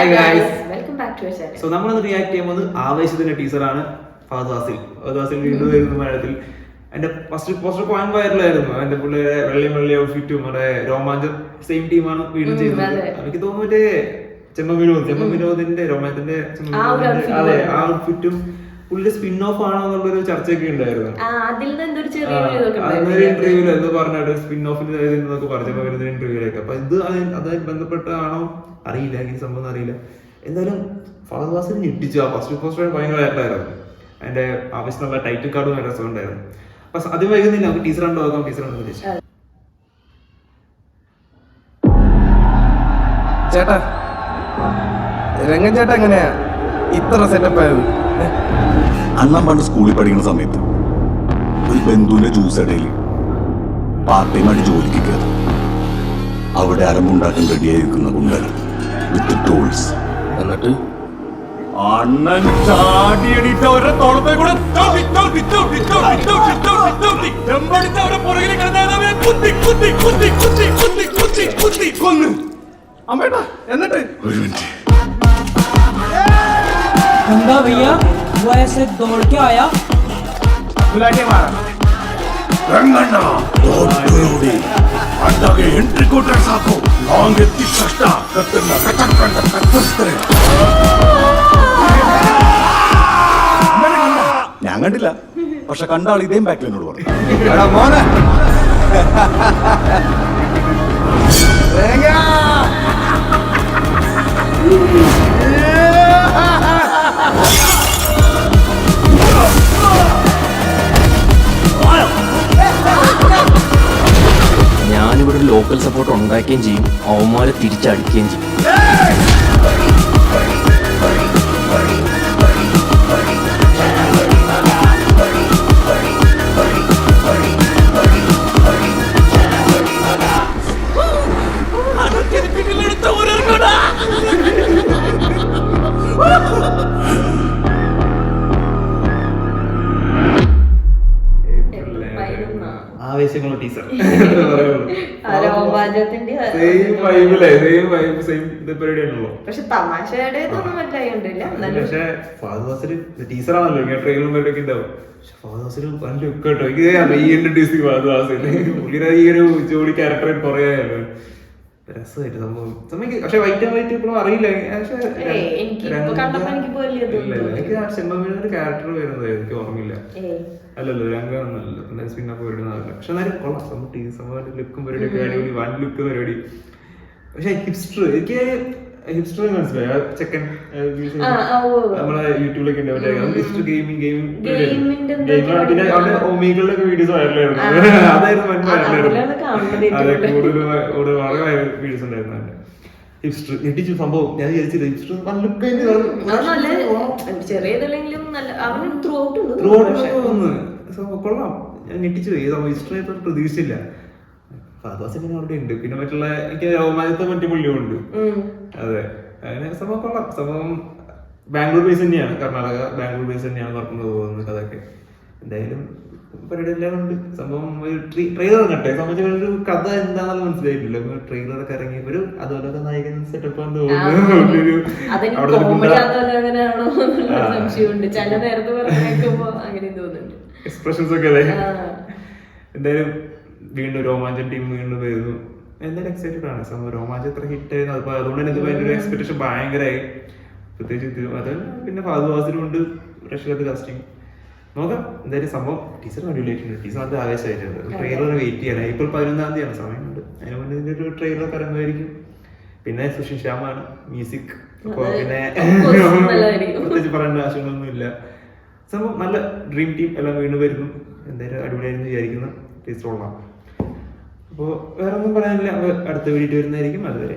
Hi guys, welcome back to channel. So നമ്മളിന്ന് react ചെയ്യുന്നത് ആവേശത്തിന്റെ ടീസറാണ്. ഫഹദ് ഫാസിൽ വീണ്ടും വരുന്ന മലയാളത്തിൽ. എന്റെ ഫസ്റ്റ് പോസ്റ്റർ പോയിന്റ് വൈറലായിരുന്നു. എന്റെ പുള്ളിയുടെ വെള്ളി ഔട്ട്ഫിറ്റും അവിടെ രോമാഞ്ചം സെയിം ടീമാണ് വീണ്ടും ചെയ്യുന്നത്. എനിക്ക് തോന്നുന്നു മറ്റേ ചെമ്മ വിനോദിന്റെ രോമാഞ്ചത്തിന്റെ അതെ ആ ഔട്ട്ഫിറ്റും പുള്ളിയുടെ സ്പിൻ ഓഫ് ആണോ എന്നുള്ളൊരു ചർച്ചയൊക്കെ ഉണ്ടായിരുന്നു. ഇന്റർവ്യൂല് എന്ന് പറഞ്ഞിട്ട് സ്പിൻ ഓഫിന് എന്നൊക്കെ പറഞ്ഞു വരുന്ന ഇന്റർവ്യൂലൊക്കെ. അപ്പൊ ഇത് അതുമായി ബന്ധപ്പെട്ടാണോ അറിയില്ല, എനിക്ക് സംഭവം അറിയില്ല. എന്തായാലും ഫഹദ് ഫാസിൽ ഞെട്ടിച്ചു. ആ ഫസ്റ്റ് പോസ്റ്റർ ഭയങ്കര വൈറലായിരുന്നു. അതിന്റെ ആവശ്യമുള്ള ടൈറ്റിൽ കാർഡ് നല്ല രസമുണ്ടായിരുന്നു. അപ്പൊ ആദ്യം വൈകുന്നില്ല, നമുക്ക് ടീച്ചർ കണ്ടു നോക്കാം. ടീച്ചർ കണ്ടു ഉദ്ദേശിച്ചു ചേട്ടാ, രംഗൻ ചേട്ടാ എങ്ങനെയാ ഇത്ര സെറ്റപ്പ് ആയത്? അണ്ണൻ പണ്ട് സ്കൂളിൽ പഠിക്കുന്ന സമയത്ത് ഒരു ബന്ധുവിന്റെ ജ്യൂസ് ഇടയിൽ പാർട്ട് ടൈമായിട്ട് ജോലിക്ക് കയറി. അവിടെ അരമ്പുണ്ടാക്കാൻ റെഡിയായിരിക്കുന്ന ഗുണ്ടകൾ വിത്ത് ടൂൾസ്. എന്നിട്ട് അണ്ണൻ ചാടിയടിച്ച അവരുടെ തോളത്തെ കൂടെ കൊന്ന്. അമ്മേട്ടാ, എന്നിട്ട് ഒരു മിനിറ്റ്, गंगा भैया वो ऐसे दौड़ के आया, ഗുലാറ്റിയെ മാറാം. ರಂಗಣ್ಣ ದೊಡ್ಡೋಡಿ ಅಂದಾಗೆ ಎಂಟ್ರಿ ಕೊಟ್ರೆ ಸಾಕು, ಲಾಂಗ್ ಎತ್ತಿದ ತಕ್ಷಣ ಕತ್ತನ್ನ ಕಚಕ್ ಅಂತ ಕತ್ತರಿಸ್ತಾರೆ. ഞാൻ കണ്ടില്ല, പക്ഷെ കണ്ട ആൾ ഇതേം ബാക്കിൽ എന്നോട് പറഞ്ഞു. എടാ മോനെ, ഞാനിവിടെ ഒരു ലോക്കൽ സപ്പോർട്ട് ഉണ്ടാക്കുകയും ചെയ്യും, അവന്മാരെ തിരിച്ചടിക്കുകയും ചെയ്യും. ആവേശമുള്ള ടീച്ചർ പരിപാടിയാണല്ലോ. പക്ഷെ തമാശയുടെ ഇതൊന്നും പറ്റായില്ല. പക്ഷെ ഫഹദ് ഫാസിൽ ടീച്ചറാണല്ലോ, ഇങ്ങനെ ട്രെയിലറും പരിപാടിയൊക്കെ ഉണ്ടാവും. പക്ഷെ ഫഹദ് ഫാസിൽ നല്ല ലുക്ക് കേട്ടോ. എനിക്ക് ഫഹദ് ഫാസിൽ പുള്ളിയുടെ ഈ ഒരു ജോലി ക്യാരക്ടർ കുറെ രസമായിട്ട് സംഭവം. പക്ഷെ വൈറ്റ് ആൻഡ് വൈറ്റ് ഇപ്പോഴും അറിയില്ല. എനിക്ക് ചെമ്പമീനൊരു ക്യാരക്ടർ വരുന്നത് എനിക്ക് ഓർമ്മയില്ല. അല്ലല്ലോ, രംഗമൊന്നുമല്ല, പിന്നെ സ്പിന്നൊക്കെ വരുന്നതല്ല. പക്ഷെ എന്നാലും കൊള്ളാം. സംഭവം ലുക്കും പരിപാടിയൊക്കെ അടിപൊളി, വൺ ലുക്ക് പരിപാടി. പക്ഷെ ഹിപ്സ്റ്റർ, എനിക്ക് ഹിപ്സ്റ്റർ മനസ്സിലായി. ആ ചെക്കൻ നമ്മളെ യൂട്യൂബിലൊക്കെ പിന്നെ അവിടെ ഒമീകളുടെ വീഡിയോസ് വൈറലായിരുന്നു. അതായിരുന്നു വൈറലായിരുന്നു. അതെ, കൂടുതൽ വളരെ വീഡിയോസ് ഉണ്ടായിരുന്നു. ഹിപ്സ്റ്റർ ഞെട്ടിച്ചു സംഭവം. ഞാൻ വിചാരിച്ചില്ല ഹിപ്സ്റ്റർ നല്ല ലുക്ക് കൊള്ളാം. ഞാൻ ഞെട്ടിച്ചു പോയി. ഹിസ്റ്ററി ഇപ്പൊ പ്രതീക്ഷിച്ചില്ല. ഫാദാസിങ്ങനെ അവിടെ ഉണ്ട്. പിന്നെ മറ്റുള്ള എനിക്ക് രോമാഞ്ചത്തെ പറ്റി പുള്ളിയും ഉണ്ട്. അതെ, അങ്ങനെ സംഭവം കൊള്ളാം. സംഭവം ബാംഗ്ലൂർ ബേസ് തന്നെയാണ്, കർണാടക ബാംഗ്ലൂർ ബേസ് തന്നെയാണ് നടക്കുന്നത് പോകുന്നത് കഥയൊക്കെ. എന്തായാലും പരിപാടി എല്ലാം ഉണ്ട്. സംഭവം ട്രെയിലർ കട്ടെ സംബന്ധിച്ച ഒരു കഥ എന്താണെന്ന് മനസ്സിലായിട്ടില്ല. ട്രെയിലറൊക്കെ ഇറങ്ങി ഒരു അതുപോലൊക്കെ നായകൻ സെറ്റപ്പ് ആണെന്ന് തോന്നുന്നു. എക്സ്പ്രഷൻസ് ഒക്കെ അല്ലേ. എന്തായാലും വീണ്ടും രോമാഞ്ചം ടീം വീണ്ടും വരുന്നു. എന്തായാലും എക്സൈറ്റഡ് ആണ്. സംഭവം രോമാഞ്ചം എത്ര ഹിറ്റ് ആയിരുന്നു. അപ്പൊ അതുകൊണ്ട് തന്നെ ഇത് ഭയങ്കര എക്സ്പെക്ടേഷൻ ഭയങ്കരമായി. പ്രത്യേകിച്ച് അത് പിന്നെ ഫഹദ് ഫാസിലുണ്ട് റഷ്യയിലത്തെ കാസ്റ്റിംഗ്. നോക്കാം. എന്തായാലും സംഭവം ടീച്ചർ അടിപൊളിയായിട്ടുണ്ട്. ടീച്ചർ അത് ആവേശമായിട്ടുണ്ട്. ട്രെയിലർ വെയിറ്റ് ചെയ്യാൻ April 11 സമയമുണ്ട്. അതിന് മുന്നേ ഇതിന്റെ ഒരു ട്രെയിലർ ഇറങ്ങുമായിരിക്കും. പിന്നെ സുഷിൻ ശ്യാമാണ് മ്യൂസിക്. അപ്പൊ പിന്നെ പ്രത്യേകിച്ച് പറയേണ്ട ആവശ്യങ്ങളൊന്നും ഇല്ല. സംഭവം നല്ല ഡ്രീം ടീം എല്ലാം വീണ്ടും വരുന്നു. എന്തായാലും അടിപൊളിയായിരുന്നു വിചാരിക്കുന്നു. ടീച്ചർ കൊള്ളാം. അപ്പോൾ വേറെ ഒന്നും പറയാനില്ല. അടുത്ത വീഡിയോ വരുന്നതായിരിക്കും. അതുവരെ